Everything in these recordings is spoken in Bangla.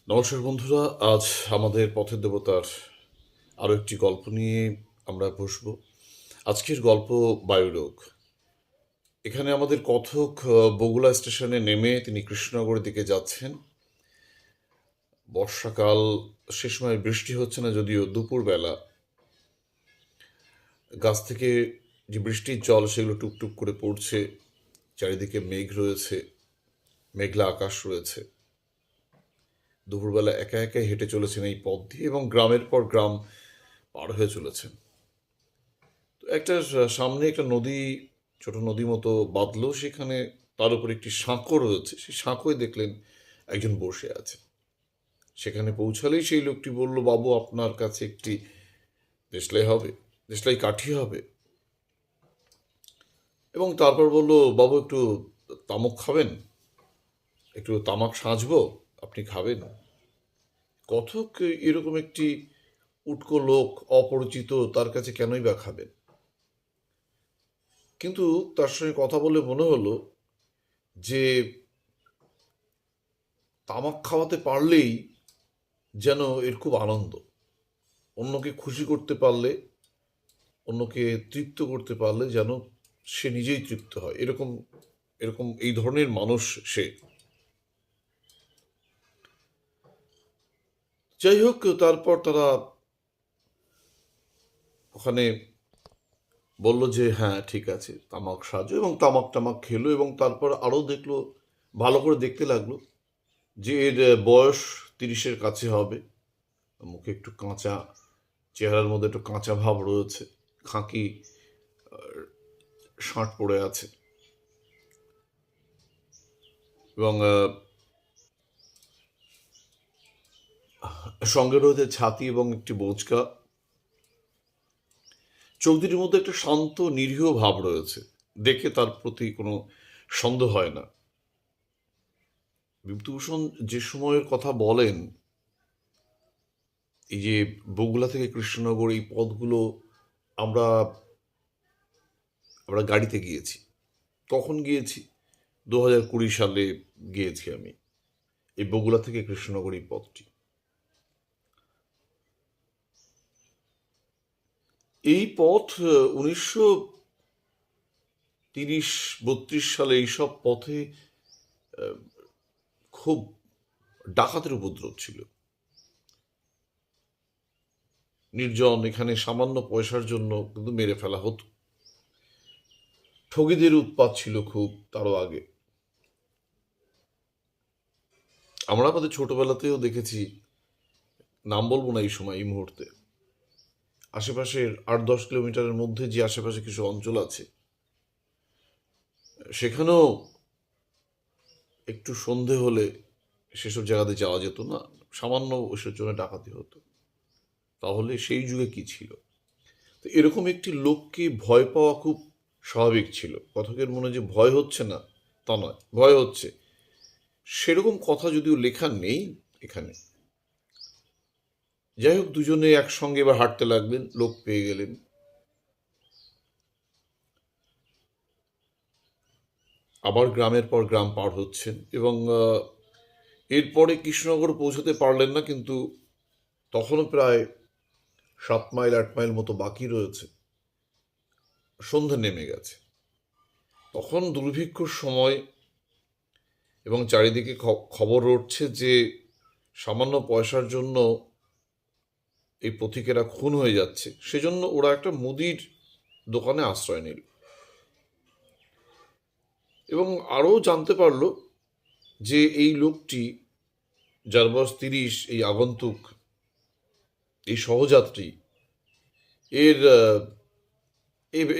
নমস্কার বন্ধুরা, আজ আমাদের পথের দেবতার আরও একটি গল্প নিয়ে আমরা বসবো। আজকের গল্প বায়ুলোক। এখানে আমাদের কথক বগুড়া স্টেশনে নেমে তিনি কৃষ্ণনগরের দিকে যাচ্ছেন। বর্ষাকাল, সে সময় বৃষ্টি হচ্ছে না, যদিও দুপুরবেলা গাছ থেকে যে বৃষ্টির জল সেগুলো টুকটুক করে পড়ছে। চারিদিকে মেঘ রয়েছে, মেঘলা আকাশ রয়েছে। দুপুরবেলা একা একা হেঁটে চলেছেন এই পথ দিয়ে এবং গ্রামের পর গ্রাম পার হয়ে চলেছেন। একটা সামনে একটা নদী, ছোট নদী মতো বাঁধলো, সেখানে তার উপর একটি সাঁকো রয়েছে। সেই সাঁকোয় দেখলেন একজন বসে আছে। সেখানে পৌঁছালেই সেই লোকটি বলল, বাবু আপনার কাছে একটি দেশলাই হবে, দেশলাই কাঠি হবে। এবং তারপর বলল, বাবু একটু তামাক খাবেন, একটু তামাক সাজবো, আপনি খাবেন। কথক এরকম একটি উটকো লোক, অপরিচিত, তার কাছে কেনই বা খাবেন? কিন্তু তার সঙ্গে কথা বলে মনে হলো যে তামাক খাওয়াতে পারলেই যেন এর খুব আনন্দ। অন্যকে খুশি করতে পারলে, অন্যকে তৃপ্ত করতে পারলে যেন সে নিজেই তৃপ্ত হয়, এরকম এরকম এই ধরনের মানুষ সে। যাই হোক, তারপর তারা ওখানে বলল যে হ্যাঁ ঠিক আছে, তামাক সাজো, এবং তামাক টামাক খেলো। এবং তারপর আরও দেখলো, ভালো করে দেখতে লাগলো যে এর বয়স 30-এর কাছে হবে। মুখে একটু কাঁচা, চেহারার মধ্যে একটু কাঁচা ভাব রয়েছে, খাঁকি শাঁট পড়ে আছে। এবং সঙ্গে রয়েছে ছাতি এবং একটি বোঁচকা। চোখ দুটির মধ্যে একটা শান্ত নিরীহ ভাব রয়েছে, দেখে তার প্রতি কোনো সন্দেহ হয় না। বিভূতিভূষণ যে সময়ের কথা বলেন, এই যে বগুড়া থেকে কৃষ্ণনগর এই পথগুলো আমরা আমরা গাড়িতে গিয়েছি। কখন গিয়েছি? 2020 সালে গিয়েছি আমি এই বগুড়া থেকে কৃষ্ণনগর এই পথটি। এই পথ 1930-32 সালে এইসব পথে খুব ডাকাতের উপদ্রব ছিল। নির্জন, এখানে সামান্য পয়সার জন্য কিন্তু মেরে ফেলা হতো। ঠগীদের উৎপাত ছিল খুব তারও আগে। আমরা আমাদের ছোটবেলাতেও দেখেছি, নাম বলবো না এই সময় এই মুহূর্তে, আশেপাশের 8-10 কিলোমিটারের মধ্যে যে আশেপাশে কিছু অঞ্চল আছে, সেখানেও একটু সন্ধে হলে সেসব জায়গাতে যাওয়া যেত না, সামান্য ওইসব জন্য ডাকাতি হতো। তাহলে সেই যুগে কি ছিল? তো এরকম একটি লোককে ভয় পাওয়া খুব স্বাভাবিক ছিল। কথকের মনে যে ভয় হচ্ছে না তা নয়, ভয় হচ্ছে। সেরকম কথা যদিও লেখা নেই এখানে। যাই হোক, দুজনে একসঙ্গে এবার হাঁটতে লাগলেন, লোক পেয়ে গেলেন। আবার গ্রামের পর গ্রাম পার হচ্ছেন এবং এরপরে কৃষ্ণনগর পৌঁছতে পারলেন না, কিন্তু তখনও প্রায় 7 মাইল 8 মাইল মতো বাকি রয়েছে। সন্ধে নেমে গেছে। তখন দুর্ভিক্ষর সময় এবং চারিদিকে খবর উঠছে যে সামান্য পয়সার জন্য এই পথিকেরা খুন হয়ে যাচ্ছে। সেজন্য ওরা একটা মুদির দোকানে আশ্রয় নিল এবং আরও জানতে পারলো যে এই লোকটি, যার বয়স 30, এই আগন্তুক, এই সহযাত্রী, এর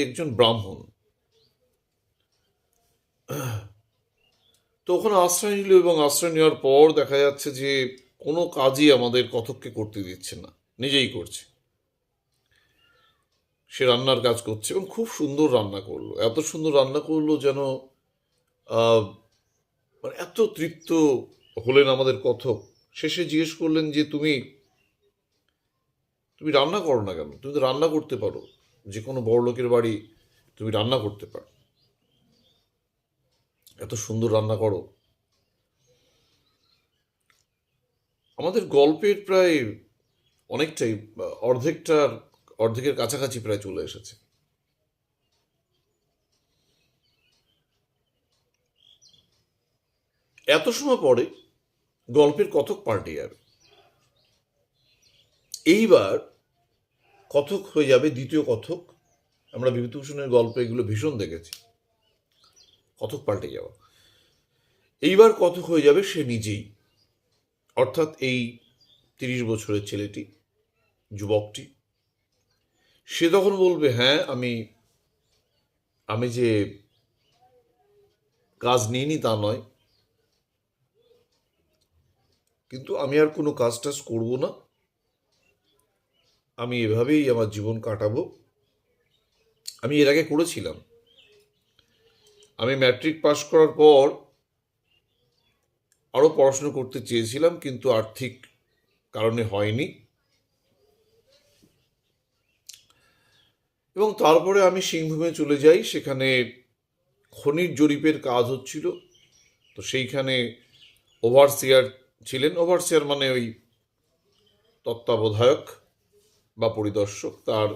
একজন ব্রাহ্মণ। তো ওখানে আশ্রয় নিল এবং আশ্রয় নেওয়ার পর দেখা যাচ্ছে যে কোনো কাজই আমাদের কথককে করতে দিচ্ছে না, নিজেই করছে। সে রান্নার কাজ করছে এবং খুব সুন্দর রান্না করলো, এত সুন্দর রান্না করলো যেন আহ, মানে এত তৃপ্ত হলেন আমাদের কথক। শেষে জিজ্ঞেস করলেন যে তুমি তুমি রান্না করো না কেন? তুমি তো রান্না করতে পারো, যে কোনো বড় লোকের বাড়ি তুমি রান্না করতে পারো, এত সুন্দর রান্না করো। আমাদের গল্পের প্রায় অনেকটাই অর্ধেকের কাছাকাছি প্রায় চলে এসেছে। এত সময় পরে গল্পের কথক পাল্টে যাবে। এইবার কথক হয়ে যাবে দ্বিতীয় কথক। আমরা বিভূতিভূষণের গল্পে এগুলো ভীষণ দেখেছি, কথক পাল্টে যাওয়া। এইবার কথক হয়ে যাবে সে নিজেই, অর্থাৎ এই 30 বছরের ছেলেটি, যুবকটি। সে তখন বলবে, হ্যাঁ আমি যে কাজ নিইনি তা নয়, কিন্তু আমি আর কোনো কাজ টাজ করবো না, আমি এভাবেই আমার জীবন কাটাবো। আমি এর আগে করেছিলাম, আমি ম্যাট্রিক পাশ করার পর আরও পড়াশুনো করতে চেয়েছিলাম, কিন্তু আর্থিক কারণে হয়নি। এবং তারপরে আমি সিংভূমে চলে যাই, সেখানে খনির জরিপের কাজ হচ্ছিল। তো সেইখানে ওভারসিয়ার ছিলেন, ওভারসিয়ার মানে ওই তত্ত্বাবধায়ক বা পরিদর্শক, তার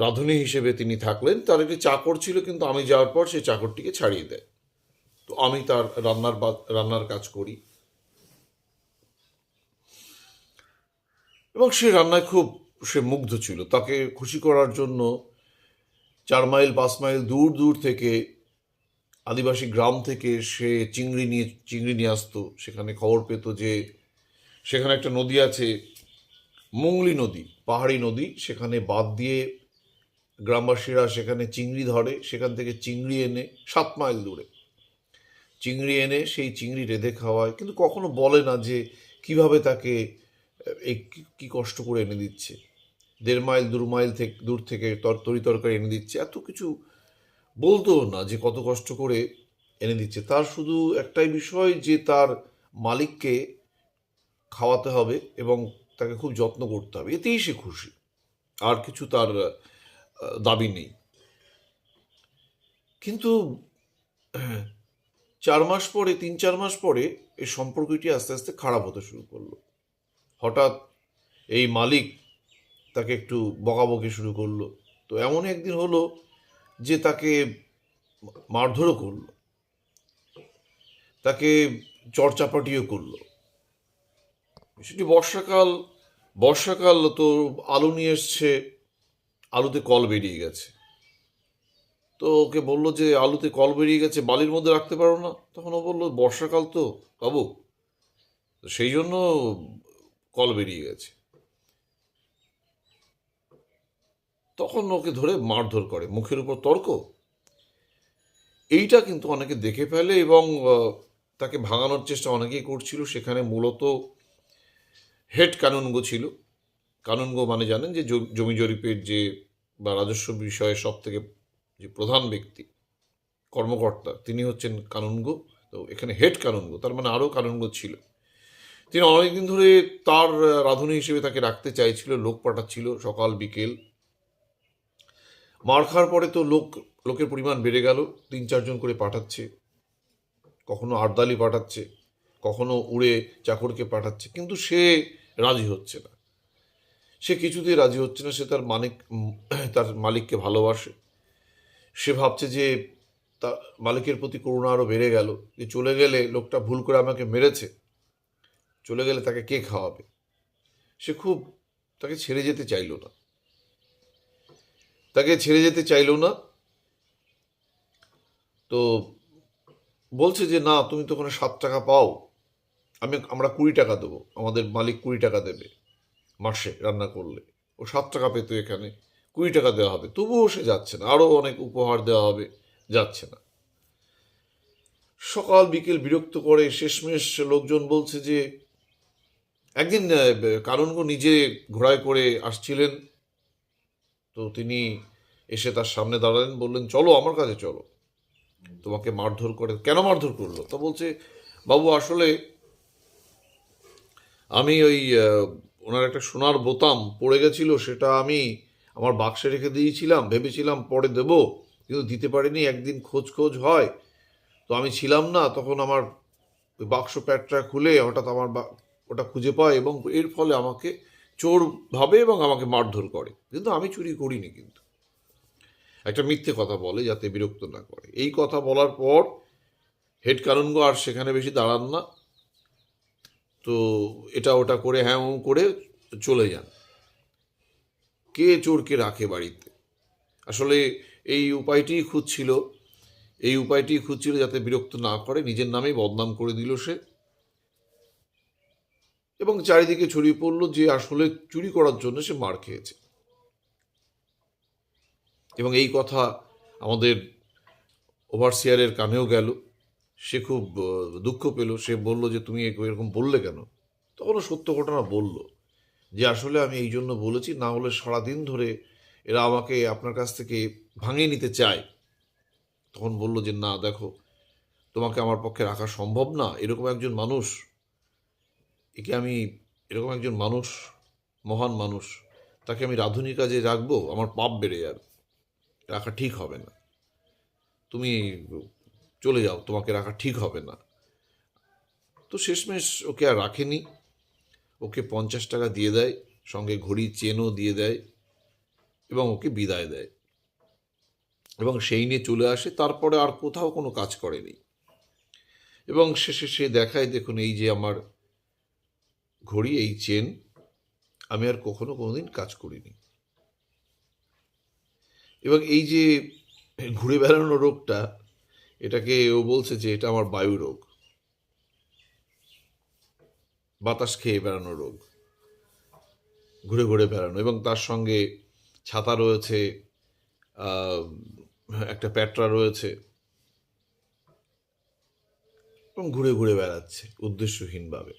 রাঁধুনি হিসেবে তিনি থাকলেন। তার একটি চাকর ছিল, কিন্তু আমি যাওয়ার পর সেই চাকরটিকে ছাড়িয়ে দেয়। তো আমি তার রান্নার কাজ করি, এবং সে রান্নায় সে মুগ্ধ ছিল। তাকে খুশি করার জন্য 4 মাইল 5 মাইল দূর দূর থেকে, আদিবাসী গ্রাম থেকে সে চিংড়ি নিয়ে আসতো। সেখানে খবর পেত যে সেখানে একটা নদী আছে, মুংলি নদী, পাহাড়ি নদী, সেখানে বাঁধ দিয়ে গ্রামবাসীরা সেখানে চিংড়ি ধরে। সেখান থেকে চিংড়ি এনে 7 মাইল দূরে চিংড়ি এনে সেই চিংড়ি রেঁধে খাওয়ায়, কিন্তু কখনো বলে না যে কিভাবে তাকে কি কষ্ট করে এনে দিচ্ছে। 1.5 মাইল 2 মাইল দূর থেকে তরি তরকারি এনে দিচ্ছে, এত কিছু বলতো না যে কত কষ্ট করে এনে দিচ্ছে। তার শুধু একটাই বিষয় যে তার মালিককে খাওয়াতে হবে এবং তাকে খুব যত্ন করতে হবে, এতেই সে খুশি, আর কিছু তার দাবি নেই। কিন্তু 3-4 মাস পরে এই সম্পর্কটি আস্তে আস্তে খারাপ হতে শুরু করলো। হঠাৎ এই মালিক তাকে একটু বকাবকি শুরু করলো। তো এমন একদিন হলো যে তাকে মারধরও করলো, তাকে চড়চাপাটিও করলো। সেটি বর্ষাকাল, তো আলু নিয়ে এসছে, আলুতে কল বেরিয়ে গেছে। তো ওকে বললো যে আলুতে কল বেরিয়ে গেছে, বালির মধ্যে রাখতে পারো না? তখন ও বললো, বর্ষাকাল তো বাবু, সেই জন্য কল বেরিয়ে গেছে। তখন ওকে ধরে মারধর করে, মুখের উপর তর্ক। এইটা কিন্তু অনেকে দেখে ফেলে, এবং তাকে ভাঙানোর চেষ্টা অনেকেই করছিল। সেখানে মূলত হেড কানুনগো ছিল। কানুনগো মানে জানেন, যে জমি জরিপের যে বা রাজস্ব বিষয়ে সব থেকে যে প্রধান ব্যক্তি, কর্মকর্তা, তিনি হচ্ছেন কানুনগো। তো এখানে হেড কানুনগো, তার মানে আরও কানুনগো ছিল। তিনি অনেকদিন ধরে তার রাঁধুনি হিসেবে তাকে রাখতে চাইছিল, লোক পাঠাচ্ছিল সকাল বিকেল। মার খাওয়ার পরে তো লোকের পরিমাণ বেড়ে গেল, 3-4 জন করে পাঠাচ্ছে, কখনো আর্দালি পাঠাচ্ছে, কখনো উড়ে চাকরকে পাঠাচ্ছে, কিন্তু সে রাজি হচ্ছে না। সে কিছুতেই রাজি হচ্ছে না। সে তার মালিককে ভালোবাসে। সে ভাবছে যে তার মালিকের প্রতি করুণা আরও বেড়ে গেল, যে চলে গেলে, লোকটা ভুল করে আমাকে মেরেছে, চলে গেলে তাকে কে খাওয়াবে। সে তাকে ছেড়ে যেতে চাইল না, তো বলছে যে না, তুমি তো ওখানে 7 টাকা পাও, আমরা 20 টাকা দেবো, আমাদের মালিক 20 টাকা দেবে মাসে রান্না করলে। ও 7 টাকা পেতো, এখানে 20 টাকা দেওয়া হবে। তবুও সে যাচ্ছে না, আরও অনেক উপহার দেওয়া হবে, যাচ্ছে না। সকাল বিকেল বিরক্ত করে, শেষমেশ লোকজন বলছে যে একদিন কানুনগো নিজে ঘোড়ায় করে আসছিলেন। তো তিনি এসে তার সামনে দাঁড়ালেন, বললেন, চলো আমার কাছে চলো, তোমাকে মারধর করে। কেন মারধর করলো? তা বলছে, বাবু আসলে আমি ওনার একটা সোনার বোতাম পড়ে গেছিল, সেটা আমি আমার বাক্সে রেখে দিয়েছিলাম, ভেবেছিলাম পরে দেব, কিন্তু দিতে পারিনি। একদিন খোঁজ হয়, তো আমি ছিলাম না, তখন আমার ওই বাক্স প্যাটটা খুলে হঠাৎ আমার ওটা খুঁজে পায় এবং এর ফলে আমাকে চোর ভাবে এবং আমাকে মারধর করে, কিন্তু আমি চুরি করিনি। কিন্তু একটা মিথ্যে কথা বলে যাতে বিরক্ত না করে। এই কথা বলার পর হেড কানুনগো আর সেখানে বেশি দাঁড়ান না, তো এটা ওটা করে হ্যাঁ করে চলে যান। কে চোরকে রাখে বাড়িতে? আসলে এই উপায়টিই খুঁজছিল, যাতে বিরক্ত না করে, নিজের নামেই বদনাম করে দিল সে, এবং চারিদিকে ছড়িয়ে পড়লো যে আসলে চুরি করার জন্য সে মার খেয়েছে। এবং এই কথা আমাদের ওভারসিয়ারের কানেও গেল। সে খুব দুঃখ পেল। সে বলল যে তুমি এরকম বললে কেন? তখনও সত্য ঘটনা বলল যে আসলে আমি এই জন্য বলেছি, না হলে সারাদিন ধরে এরা আমাকে আপনার কাছ থেকে ভাঙিয়ে নিতে চায়। তখন বলল যে না দেখো, তোমাকে আমার পক্ষে রাখা সম্ভব না। এরকম একজন মানুষ, এরকম একজন মানুষ, মহান মানুষ, তাকে আমি রাঁধুনি কাজে রাখবো? আমার পাপ বেড়ে যাবে, রাখা ঠিক হবে না। তুমি চলে যাও, তোমাকে রাখা ঠিক হবে না। তো শেষমেশ ওকে আর রাখেনি। ওকে 50 টাকা দিয়ে দেয়, সঙ্গে ঘড়ির চেনও দিয়ে দেয়, এবং ওকে বিদায় দেয়, এবং সেই নিয়ে চলে আসে। তারপরে আর কোথাও কোনো কাজ করেনি। এবং শেষে সে দেখায়, দেখুন এই যে আমার ঘড়ি, এই চেন, আমি আর কোনোদিন কাজ করিনি। এবং এই যে ঘুরে বেড়ানো রোগটা, এটাকে ও বলছে যে এটা আমার বায়ু রোগ, বাতাস খেয়ে বেড়ানো রোগ, ঘুরে ঘুরে বেড়ানো। এবং তার সঙ্গে ছাতা রয়েছে, একটা প্যাটরা রয়েছে, এবং ঘুরে ঘুরে বেড়াচ্ছে উদ্দেশ্যহীনভাবে।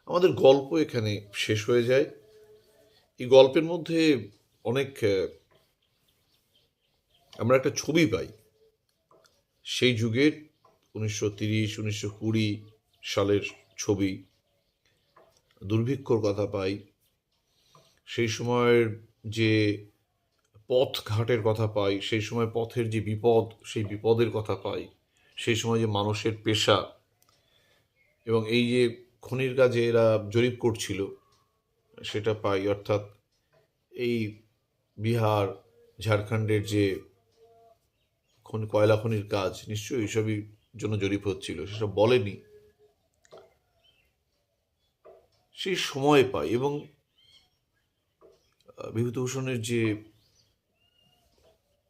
আমাদের গল্প এখানে শেষ হয়ে যায়। এই গল্পের মধ্যে অনেক আমরা একটা ছবি পাই সেই যুগের, 1930-1920 সালের ছবি। দুর্ভিক্ষর কথা পাই, সেই সময়ের যে পথ ঘাটের কথা পাই, সেই সময় পথের যে বিপদ, সেই বিপদের কথা পাই, সেই সময় যে মানুষের পেশা, এবং এই যে খনির কাজে এরা জরিপ করছিল সেটা পাই। অর্থাৎ এই বিহার, ঝাড়খণ্ডের যে কয়লা খনির কাজ, নিশ্চয়ই এইসবই জন্য জরিপ হচ্ছিল, সেসব বলেনি, সেই সময় পাই। এবং বিভূতিভূষণের যে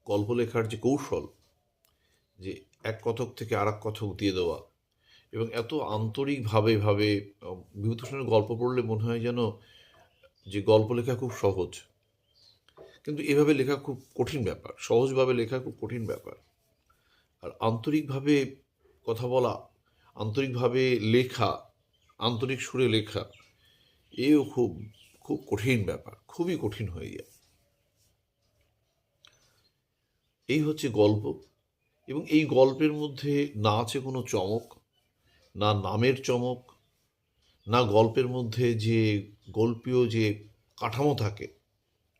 গল্প লেখার যে কৌশল, যে এক কথক থেকে আর এক কথক দিয়ে দেওয়া, এবং এত আন্তরিকভাবে বিভূতিভূষণের গল্প পড়লে মনে হয় যেন যে গল্প লেখা খুব সহজ, কিন্তু এভাবে লেখা খুব কঠিন ব্যাপার। সহজভাবে লেখা খুব কঠিন ব্যাপার। আর আন্তরিকভাবে কথা বলা, আন্তরিকভাবে লেখা, আন্তরিক সুরে লেখা, এও খুব খুব কঠিন ব্যাপার, খুবই কঠিন হয়ে যায়। এই হচ্ছে গল্প। এবং এই গল্পের মধ্যে না আছে কোনো চমক, না নামের চমক, না গল্পের মধ্যে যে গল্পীয় যে কাঠামো থাকে,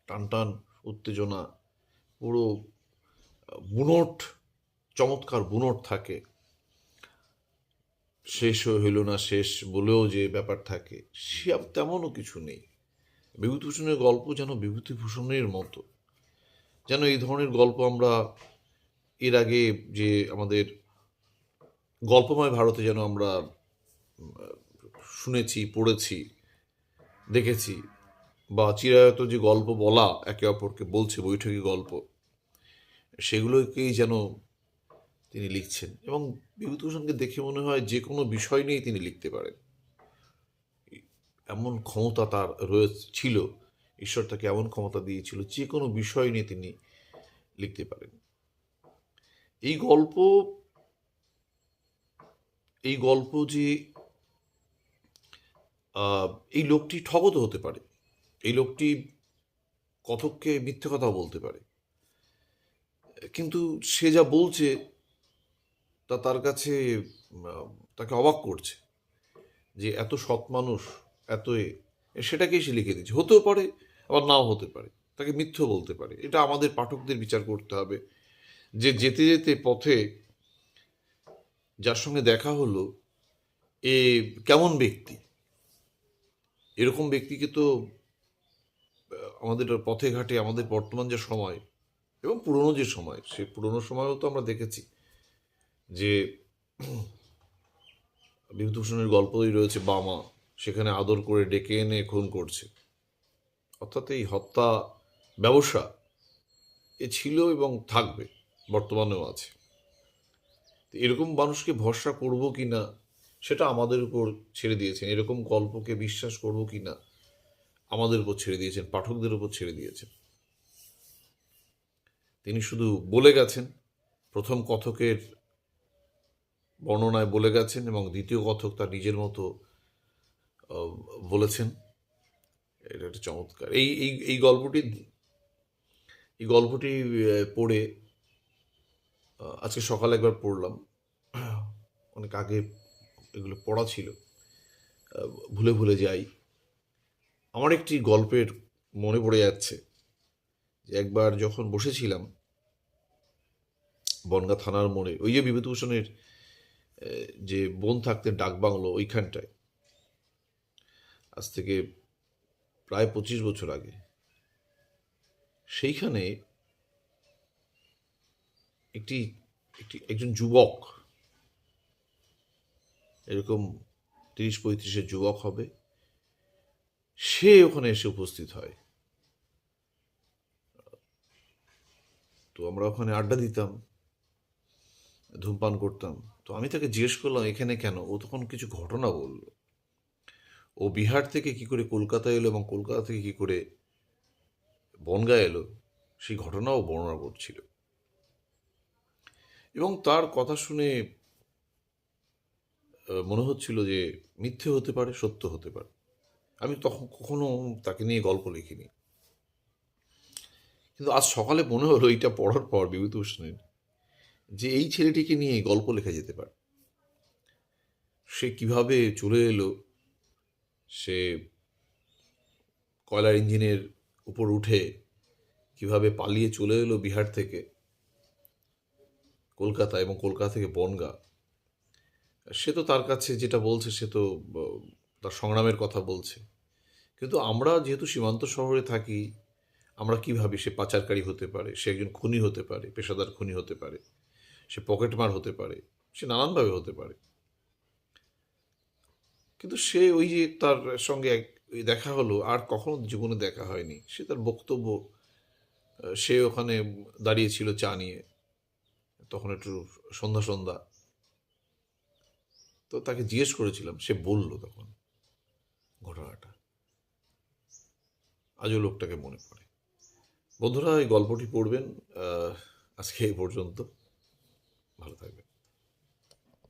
টানটান উত্তেজনা, পুরো বুনট, চমৎকার বুনট থাকে, শেষ হইল না শেষ বলেও যে ব্যাপার থাকে, সে তেমনও কিছু নেই। বিভূতিভূষণের গল্প যেন বিভূতিভূষণের মতো, যেন এই ধরনের গল্প আমরা এর আগে যে আমাদের গল্পময় ভারতে যেন আমরা শুনেছি, পড়েছি, দেখেছি, বা চিরায়ত যে গল্প বলা একে অপরকে বলছে, বৈঠকি গল্প, সেগুলোকেই যেন তিনি লিখছেন। এবং বিভূতিভূষণকে দেখে মনে হয় যে কোনো বিষয় নিয়েই তিনি লিখতে পারেন, এমন ক্ষমতা তার ছিল। ঈশ্বর তাকে এমন ক্ষমতা দিয়েছিল, যে কোনো বিষয় নিয়ে তিনি লিখতে পারেন। এই গল্প যে এই লোকটি ঠগত হতে পারে, এই লোকটি কথককে মিথ্যে কথা বলতে পারে, কিন্তু সে যা বলছে তা তার কাছে তাকে অবাক করছে, যে এত সৎ মানুষ, এত সেটাকেই সে লিখে দিচ্ছে। হতেও পারে, আবার নাও হতে পারে, তাকে মিথ্যে বলতে পারে। এটা আমাদের পাঠকদের বিচার করতে হবে, যে যেতে যেতে পথে যার সঙ্গে দেখা হলো, এ কেমন ব্যক্তি? এরকম ব্যক্তিকে তো আমাদের পথে ঘাটে আমাদের বর্তমান যে সময় এবং পুরনো যে সময়, সে পুরনো সময়ও তো আমরা দেখেছি যে বিভূতিভূষণের গল্পই রয়েছে বামা, সেখানে আদর করে ডেকে এনে খুন করছে। অর্থাৎ এই হত্যা ব্যবসা এ ছিল এবং থাকবে, বর্তমানেও আছে। তো এরকম মানুষকে ভরসা করব কি না সেটা আমাদের উপর ছেড়ে দিয়েছেন। এরকম গল্পকে বিশ্বাস করব কি না আমাদের উপর ছেড়ে দিয়েছেন, পাঠকদের উপর ছেড়ে দিয়েছেন। তিনি শুধু বলে গেছেন, প্রথম কথকের বর্ণনায় বলে গেছেন এবং দ্বিতীয় কথক তার নিজের মতো বলেছেন। এটা একটা চমৎকার। এই গল্পটি পড়ে আজকে সকালে একবার পড়লাম। অনেক আগে এগুলো পড়া ছিল, ভুলে ভুলে যাই। আমার একটি গল্পের মনে পড়ে যাচ্ছে যে একবার যখন বসেছিলাম বনগাঁ থানার মোড়ে, ওই যে বিভূতিভূষণের যে বোন থাকতেন ডাকবাংলো, ওইখানটায়, আজ থেকে প্রায় 25 বছর আগে। সেইখানে একজন যুবক, এরকম 30-35-এর যুবক হবে, সে ওখানে এসে উপস্থিত হয়। তো আমরা ওখানে আড্ডা দিতাম, ধূমপান করতাম। তো আমি তাকে জিজ্ঞেস করলাম এখানে কেন? ও তখন কিছু ঘটনা বলল। ও বিহার থেকে কি করে কলকাতা এলো এবং কলকাতা থেকে কি করে বনগাঁ এলো, সেই ঘটনাও বর্ণনা করছিল। এবং তার কথা শুনে মনে হচ্ছিল যে মিথ্যে হতে পারে, সত্য হতে পারে। আমি তখন কখনো তাকে নিয়ে গল্প লিখিনি, কিন্তু আজ সকালে মনে হলো এইটা পড়ার পর বিভূতিভূষণের, যে এই ছেলেটিকে নিয়ে গল্প লেখা যেতে পারে। সে কিভাবে চলে এলো, সে কয়লার ইঞ্জিনের উপর উঠে কিভাবে পালিয়ে চলে এলো বিহার থেকে কলকাতা এবং কলকাতা থেকে বনগাঁ। সে তো তার কাছে যেটা বলছে সে তো তার সংগ্রামের কথা বলছে, কিন্তু আমরা যেহেতু সীমান্ত শহরে থাকি, আমরা কি ভাবি সে পাচারকারী হতে পারে, সে একজন খুনি হতে পারে, পেশাদার খুনি হতে পারে, সে পকেটমার হতে পারে, সে নানানভাবে হতে পারে। কিন্তু সে ওই যে তার সঙ্গে ওই দেখা হলো, আর কখনো জীবনে দেখা হয়নি। সে তার বক্তব্য, সে ওখানে দাঁড়িয়েছিল চা নিয়ে, তখন একটু সন্ধ্যা সন্ধ্যা। তো তাকে জিজ্ঞেস করেছিলাম, সে বলল তখন ঘটনাটা। আজও লোকটাকে মনে পড়ে। বন্ধুরা, এই গল্পটি পড়বেন। আজকে এই পর্যন্ত। ভালো থাকবেন।